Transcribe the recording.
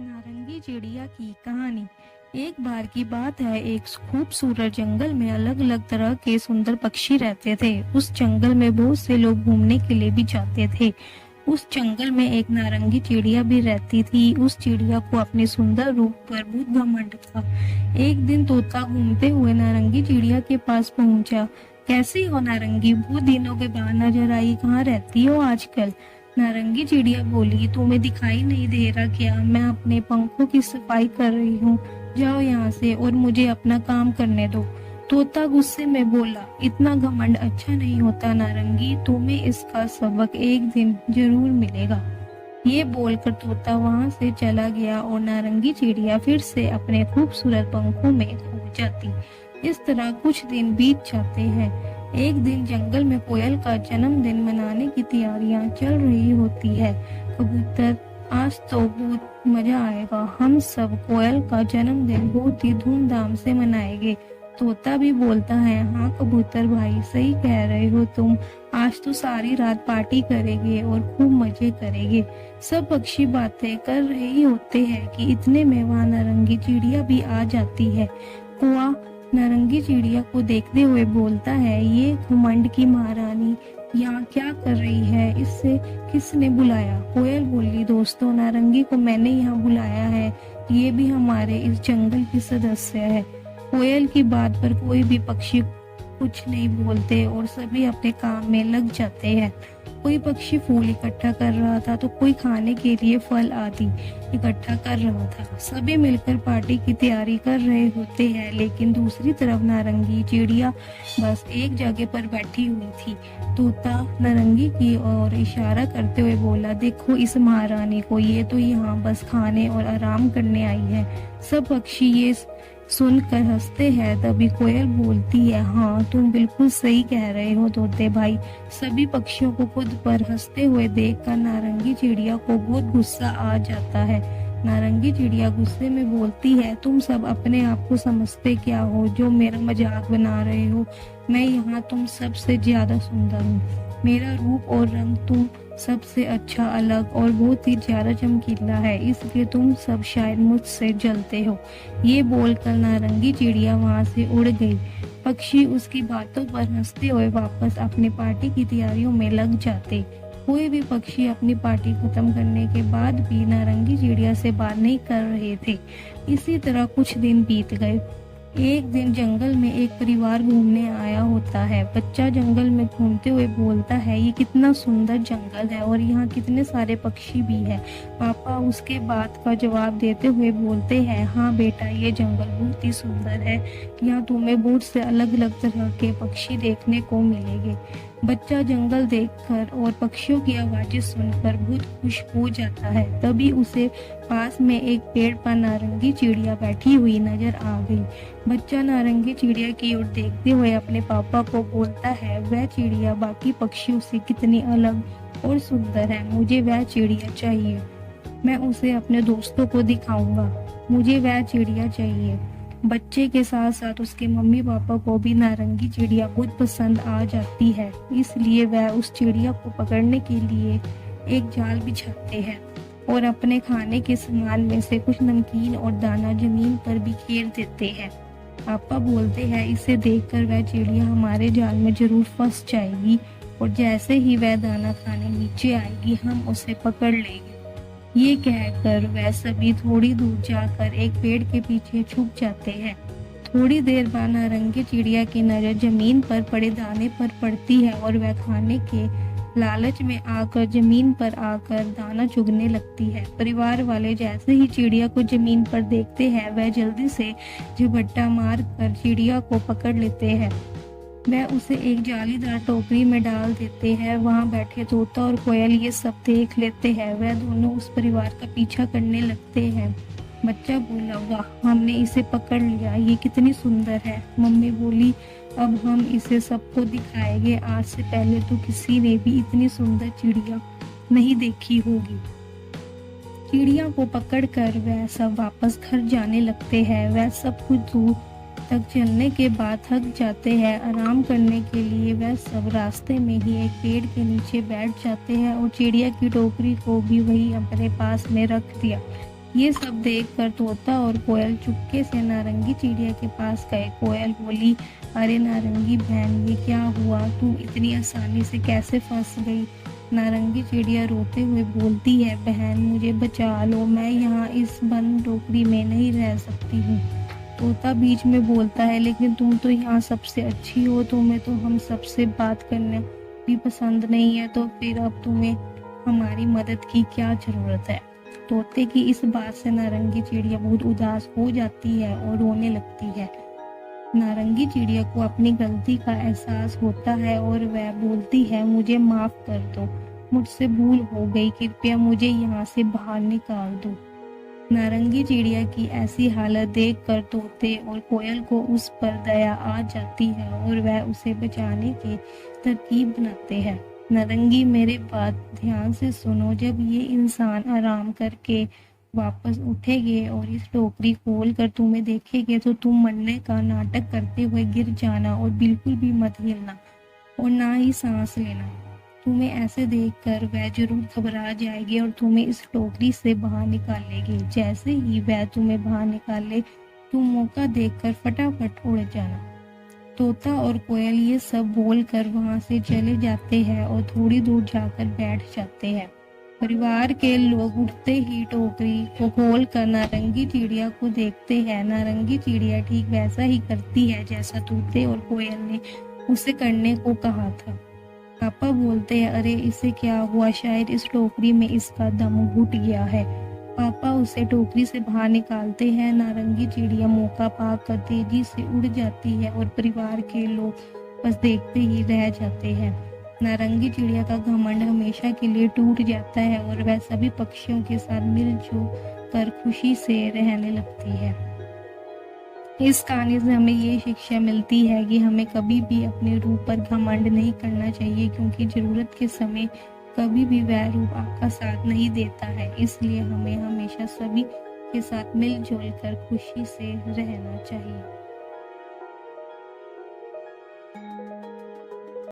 नारंगी चिड़िया की कहानी। एक बार की बात है, एक खूबसूरत जंगल में अलग अलग तरह के सुंदर पक्षी रहते थे। उस जंगल में बहुत से लोग घूमने के लिए भी जाते थे। उस जंगल में एक नारंगी चिड़िया भी रहती थी। उस चिड़िया को अपने सुंदर रूप पर बहुत घमंड था। एक दिन तोता घूमते हुए नारंगी चिड़िया के पास पहुंचा। कैसी हो नारंगी, बहुत दिनों के बाद नजर आई, कहाँ रहती हो आजकल? नारंगी चिड़िया बोली, तुम्हें दिखाई नहीं दे रहा क्या? मैं अपने पंखों की सफाई कर रही हूँ। जाओ यहाँ से और मुझे अपना काम करने दो। तोता गुस्से में बोला, इतना घमंड अच्छा नहीं होता नारंगी, तुम्हें इसका सबक एक दिन जरूर मिलेगा। ये बोलकर तोता वहां से चला गया और नारंगी चिड़िया फिर से अपने खूबसूरत पंखों में खो जाती। इस तरह कुछ दिन बीत जाते हैं। एक दिन जंगल में कोयल का जन्मदिन मनाने की तैयारियां चल रही होती है। कबूतर, आज तो बहुत मजा आएगा, हम सब कोयल का जन्मदिन बहुत ही धूमधाम से मनाएंगे। तोता भी बोलता है, हाँ कबूतर भाई, सही कह रहे हो तुम, आज तो सारी रात पार्टी करेंगे और खूब मजे करेंगे। सब पक्षी बातें कर रहे होते हैं कि इतने में वहां नारंगी चिड़िया भी आ जाती है। कौवा नारंगी चिड़िया को देखते हुए बोलता है, ये घमंड की महारानी यहाँ क्या कर रही है, इससे किसने बुलाया? कोयल बोली, दोस्तों नारंगी को मैंने यहाँ बुलाया है, ये भी हमारे इस जंगल की सदस्य है। कोयल की बात पर कोई भी पक्षी कुछ नहीं बोलते और सभी अपने काम में लग जाते हैं। कोई पक्षी फूल इकट्ठा कर रहा था तो कोई खाने के लिए फल आदि इकट्ठा कर रहा था। सभी मिलकर पार्टी की तैयारी कर रहे होते हैं, लेकिन दूसरी तरफ नारंगी चिड़िया बस एक जगह पर बैठी हुई थी। तोता नारंगी की ओर इशारा करते हुए बोला, देखो इस महारानी को, ये तो यहाँ बस खाने और आराम करने आई है। सब पक्षी ये सुनकर हंसते हैं। तभी कोयल बोलती है, हाँ तुम बिल्कुल सही कह रहे हो तोते भाई। सभी पक्षियों को खुद पर हंसते हुए देखकर नारंगी चिड़िया को बहुत गुस्सा आ जाता है। नारंगी चिड़िया गुस्से में बोलती है, तुम सब अपने आप को समझते क्या हो जो मेरा मजाक बना रहे हो? मैं यहाँ तुम सबसे ज्यादा सुंदर हूँ। मेरा रूप और रंग तुम सबसे अच्छा, अलग और बहुत ही ज्यादा चमकीला है, इसलिए तुम सब शायद मुझसे जलते हो। ये बोलकर नारंगी चिड़िया वहां से उड़ गई। पक्षी उसकी बातों पर हंसते हुए वापस अपनी पार्टी की तैयारियों में लग जाते। कोई भी पक्षी अपनी पार्टी खत्म करने के बाद भी नारंगी चिड़िया से बात नहीं कर रहे थे। इसी तरह कुछ दिन बीत गए। एक दिन जंगल में एक परिवार घूमने आया होता है। बच्चा जंगल में घूमते हुए बोलता है, ये कितना सुंदर जंगल है और यहाँ कितने सारे पक्षी भी है। पापा उसके बात का जवाब देते हुए बोलते हैं, हाँ बेटा, ये जंगल बहुत ही सुंदर है, यहाँ तुम्हें बहुत से अलग अलग तरह के पक्षी देखने को मिलेंगे। बच्चा जंगल देखकर और पक्षियों की आवाजें सुनकर बहुत खुश हो जाता है। तभी उसे पास में एक पेड़ पर नारंगी चिड़िया बैठी हुई नजर आ गई। बच्चा नारंगी चिड़िया की ओर देखते हुए अपने पापा को बोलता है, वह चिड़िया बाकी पक्षियों से कितनी अलग और सुंदर है, मुझे वह चिड़िया चाहिए। मैं उसे अपने दोस्तों को दिखाऊंगा, मुझे वह चिड़िया चाहिए। बच्चे के साथ साथ उसके मम्मी पापा को भी नारंगी चिड़िया बहुत पसंद आ जाती है, इसलिए वह उस चिड़िया को पकड़ने के लिए एक जाल बिछाते हैं और अपने खाने के सामान में से कुछ नमकीन और दाना जमीन पर बिखेर देते हैं। पापा बोलते हैं, इसे देखकर वह चिड़िया हमारे जाल में जरूर फंस जाएगी और जैसे ही वह दाना खाने नीचे आएगी हम उसे पकड़ लेंगे। ये कहकर वह सभी थोड़ी दूर जाकर एक पेड़ के पीछे छुप जाते हैं। थोड़ी देर बाद नारंगी चिड़िया की नजर जमीन पर पड़े दाने पर पड़ती है और वह खाने के लालच में आकर जमीन पर आकर दाना चुगने लगती है। परिवार वाले जैसे ही चिड़िया को जमीन पर देखते हैं, वह जल्दी से झपट्टा मार कर चिड़िया को पकड़ लेते हैं। वह उसे एक जालीदार टोकरी में डाल देते हैं। वहां बैठे तोता और कोयल ये सब देख लेते हैं। वह दोनों उस परिवार का पीछा करने लगते हैं। बच्चा बोला, वाह, हमने इसे पकड़ लिया, ये कितनी सुंदर है। मम्मी बोली, अब हम इसे सबको दिखाएंगे, आज से पहले तो किसी ने भी इतनी सुंदर चिड़िया नहीं देखी होगी। चिड़िया को पकड़कर वह सब वापस घर जाने लगते हैं। वह सब कुछ दूर तक चलने के बाद थक जाते हैं। आराम करने के लिए वह सब रास्ते में ही एक पेड़ के नीचे बैठ जाते हैं और चिड़िया की टोकरी को भी वही अपने पास में रख दिया। ये सब देखकर तोता और कोयल चुपके से नारंगी चिड़िया के पास गए। कोयल बोली, अरे नारंगी बहन, ये क्या हुआ? तू इतनी आसानी से कैसे फंस गई? नारंगी चिड़िया रोते हुए बोलती है, बहन मुझे बचा लो, मैं यहाँ इस बंद टोकरी में नहीं रह सकती हूँ। तोता बीच में बोलता है, लेकिन तुम तो यहाँ सबसे अच्छी हो, तुम्हें तो हम सबसे बात करना भी पसंद नहीं है, तो फिर अब तुम्हें हमारी मदद की क्या जरूरत है? तोते की इस बात से नारंगी चिड़िया बहुत उदास हो जाती है और रोने लगती है। नारंगी चिड़िया को अपनी गलती का एहसास होता है और वह बोलती है, मुझे माफ कर दो, मुझसे भूल हो गई, कृपया मुझे यहाँ से बाहर निकाल दो। नारंगी चिड़िया की ऐसी हालत देखकर तोते और कोयल को उस पर दया आ जाती है और वह उसे बचाने की तरकीब बनाते हैं। नारंगी, मेरे बात ध्यान से सुनो, जब ये इंसान आराम करके वापस उठेंगे और इस टोकरी खोल कर तुम्हें देखेंगे तो तुम मरने का नाटक करते हुए गिर जाना और बिल्कुल भी मत हिलना और ना ही सांस लेना। तुम्हें ऐसे देखकर वह जरूर घबरा जाएगी और तुम्हें इस टोकरी से बाहर निकालेगी। जैसे ही वह तुम्हें बाहर निकाले, तुम मौका देखकर फटाफट उड़ जाना। तोता और कोयल ये सब बोलकर वहां से चले जाते हैं और थोड़ी दूर जाकर बैठ जाते हैं। परिवार के लोग उठते ही टोकरी को खोलकर नारंगी चिड़िया को देखते हैं। नारंगी चिड़िया ठीक वैसा ही करती है जैसा तोते और कोयल ने उसे करने को कहा था। पापा बोलते हैं, अरे इसे क्या हुआ? शायद इस टोकरी में इसका दम घुट गया है। पापा उसे टोकरी से बाहर निकालते हैं। नारंगी चिड़िया मौका पाकर तेजी से उड़ जाती है और परिवार के लोग बस देखते ही रह जाते हैं। नारंगी चिड़िया का घमंड हमेशा के लिए टूट जाता है और वह सभी पक्षियों के साथ मिलजुल कर खुशी से रहने लगती है। इस कहानी से हमें ये शिक्षा मिलती है कि हमें कभी भी अपने रूप पर घमंड नहीं करना चाहिए, क्योंकि जरूरत के समय कभी भी वह रूप आपका साथ नहीं देता है। इसलिए हमें हमेशा सभी के साथ मिलजुल कर खुशी से रहना चाहिए।